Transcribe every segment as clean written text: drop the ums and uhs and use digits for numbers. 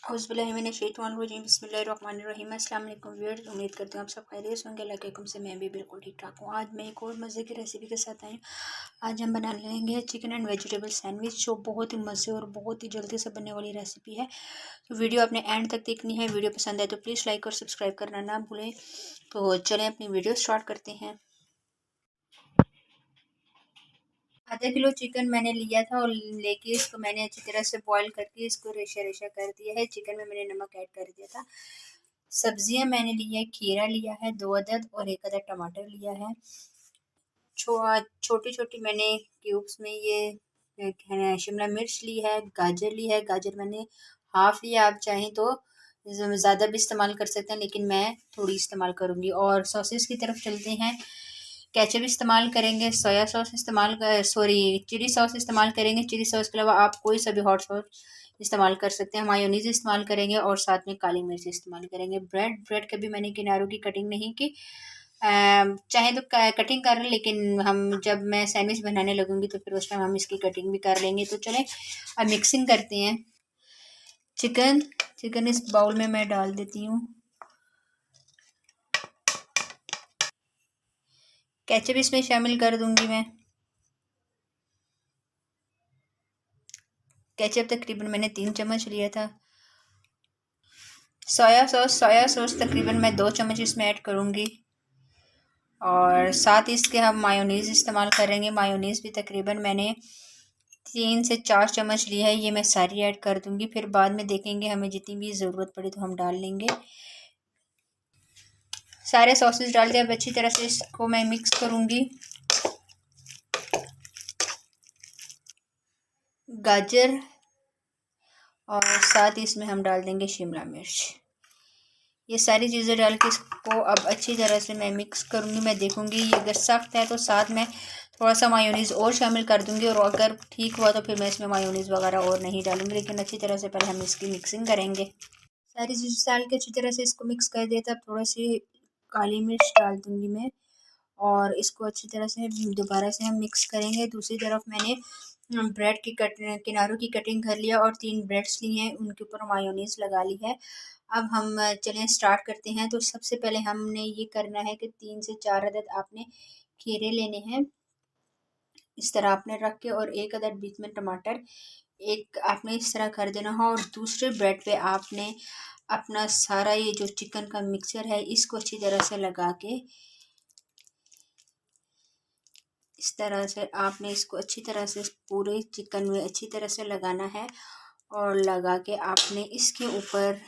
औज़ुबिल्लाहिमिनश्शैतानिर्रजीम बिस्मिल्लाहिर्रहमानिर्रहीम। अस्सलाम वालेकुम व्यूअर्स, उम्मीद करती हूँ आप सब खैरियत से होंगे। अल्लाह के हुक्म से मैं भी बिल्कुल ठीक ठाक हूँ। आज मैं एक और मज़े की रेसिपी के साथ आई हूँ। आज हम बना लेंगे चिकन एंड वेजिटेबल सैंडविच, जो बहुत ही मज़े और बहुत ही जल्दी से बनने वाली रेसिपी है। तो वीडियो अपने एंड तक देखनी है। वीडियो पसंद आए तो प्लीज़ लाइक और सब्सक्राइब करना ना भूलें। तो चलें अपनी वीडियो स्टार्ट करते हैं। आधा किलो चिकन मैंने लिया था और लेके इसको मैंने अच्छी तरह से बॉईल करके इसको रेशा रेशा कर दिया है। चिकन में मैंने नमक ऐड कर दिया था। सब्जियां मैंने लिया है, खीरा लिया है 2 अदद और 1 अदद टमाटर लिया है। छोटी छोटी मैंने क्यूब्स में ये शिमला मिर्च ली है, गाजर ली है। गाजर मैंने हाफ लिया, आप चाहें तो ज़्यादा भी इस्तेमाल कर सकते हैं, लेकिन मैं थोड़ी इस्तेमाल करूँगी। और सॉसेस की तरफ चलते हैं। केचप इस्तेमाल करेंगे, सोया सॉस इस्तेमाल चिली सॉस इस्तेमाल करेंगे। चिली सॉस के अलावा आप कोई सा भी हॉट सॉस इस्तेमाल कर सकते हैं। मायोनीज़ इस्तेमाल करेंगे और साथ में काली मिर्च इस्तेमाल करेंगे। ब्रेड कभी मैंने किनारों की कटिंग नहीं की, चाहे तो कटिंग कर, लेकिन हम जब मैं सैंडविच बनाने लगूंगी तो फिर उस टाइम हम इसकी कटिंग भी कर लेंगे। तो चलें अब मिक्सिंग करते हैं। चिकन इस बाउल में मैं डाल देती हूँ। केचप इसमें शामिल कर दूंगी मैं। केचप तकरीबन मैंने 3 चम्मच लिया था। सोया सॉस तकरीबन मैं 2 चम्मच इसमें ऐड करूँगी। और साथ ही इसके हम मायोनीज़ इस्तेमाल करेंगे। मायोनीज़ भी तकरीबन मैंने 3 से 4 चम्मच लिया है। ये मैं सारी ऐड कर दूँगी, फिर बाद में देखेंगे हमें जितनी भी ज़रूरत पड़ी तो हम डाल लेंगे। सारे सॉसेस डाल दिए। अब अच्छी तरह से इसको मैं मिक्स करूँगी। गाजर और साथ ही इसमें हम डाल देंगे शिमला मिर्च। ये सारी चीज़ें डाल के इसको अब अच्छी तरह से मैं मिक्स करूँगी। मैं देखूँगी ये अगर सख्त है तो साथ में थोड़ा सा मायोनीज़ और शामिल कर दूँगी, और अगर ठीक हुआ तो फिर मैं इसमें मायोनीज़ वगैरह और नहीं डालूँगी। लेकिन अच्छी तरह से पहले हम इसकी मिक्सिंग करेंगे। सारी चीज़ें डाल के अच्छी तरह से इसको मिक्स कर दिया था। थोड़ा सी काली मिर्च डाल दूँगी मैं, और इसको अच्छी तरह से दोबारा से हम मिक्स करेंगे। दूसरी तरफ मैंने ब्रेड की किनारों की कटिंग कर लिया और 3 ब्रेड्स ली हैं, उनके ऊपर मायोनीज़ लगा ली है। अब हम चलें स्टार्ट करते हैं। तो सबसे पहले हमने ये करना है कि 3 से 4 अदद आपने खीरे लेने हैं, इस तरह आपने रख के, और 1 अदद बीच में टमाटर एक आपने इस तरह कर देना है। और दूसरे ब्रेड पे आपने अपना सारा ये जो चिकन का मिक्सचर है इसको अच्छी तरह से लगा के, इस तरह से आपने इसको अच्छी तरह से पूरे चिकन में अच्छी तरह से लगाना है। और लगा के आपने इसके ऊपर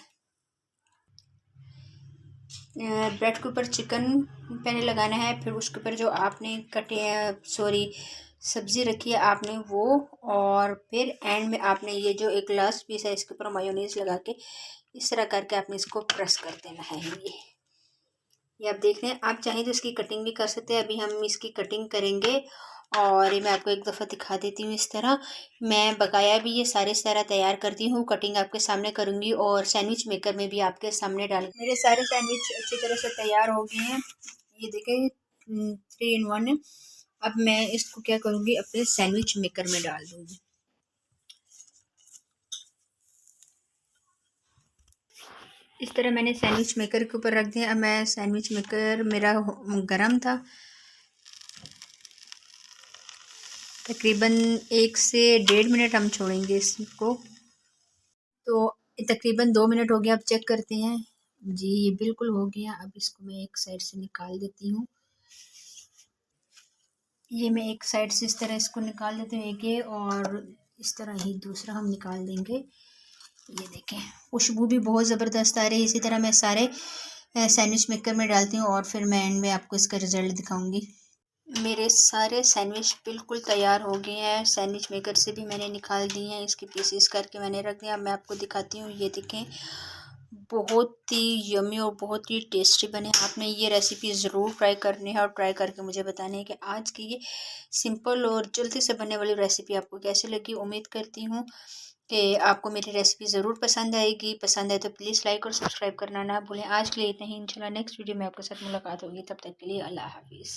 ब्रेड के ऊपर चिकन पहले लगाना है, फिर उसके ऊपर जो आपने सब्ज़ी रखी है आपने वो, और फिर एंड में आपने ये जो एक लास्ट पीस है इसके ऊपर मायोनीज़ लगा के इस तरह करके आपने इसको प्रेस कर देना है। ये आप देख रहे हैं। आप चाहें तो इसकी कटिंग भी कर सकते हैं। अभी हम इसकी कटिंग करेंगे और ये मैं आपको एक दफ़ा दिखा देती हूँ। इस तरह मैं बकाया भी ये सारे इस तरह तैयार करती हूँ, कटिंग आपके सामने करूँगी और सैंडविच मेकर में भी आपके सामने डाल। मेरे सारे सैंडविच अच्छी तरह से तैयार हो गए हैं। ये देखें 3 in 1 है। अब मैं इसको क्या करूँगी, अपने सैंडविच मेकर में डाल दूँगी। इस तरह मैंने सैंडविच मेकर के ऊपर रख दिया। अब मैं सैंडविच मेकर मेरा गरम था, तकरीबन 1 से 1.5 मिनट हम छोड़ेंगे इसको। तो तकरीबन 2 मिनट हो गया। अब चेक करते हैं। जी ये बिल्कुल हो गया। अब इसको मैं एक साइड से निकाल देती हूँ। ये मैं एक साइड से इस तरह इसको निकाल देती हूँ, एक ये, और इस तरह ही दूसरा हम निकाल देंगे। ये देखें खुशबू भी बहुत ज़बरदस्त आ रही है। इसी तरह मैं सारे सैंडविच मेकर में डालती हूँ और फिर मैं एंड में आपको इसका रिज़ल्ट दिखाऊंगी। मेरे सारे सैंडविच बिल्कुल तैयार हो गए हैं। सैंडविच मेकर से भी मैंने निकाल दिए हैं, इसके पीसेस करके मैंने रख दिया। अब मैं आपको दिखाती हूँ। ये देखें बहुत ही यमी और बहुत ही टेस्टी बने। आपने ये रेसिपी ज़रूर ट्राई करनी है और ट्राई करके मुझे बतानी है कि आज की ये सिंपल और जल्दी से बनने वाली रेसिपी आपको कैसी लगी। उम्मीद करती हूँ कि आपको मेरी रेसिपी ज़रूर पसंद आएगी। पसंद आए तो प्लीज़ लाइक और सब्सक्राइब करना ना भूलें। आज के लिए इतना ही। इंशाल्लाह नेक्स्ट वीडियो में आपके साथ मुलाकात होगी। तब तक के लिए अल्लाह हाफिज़।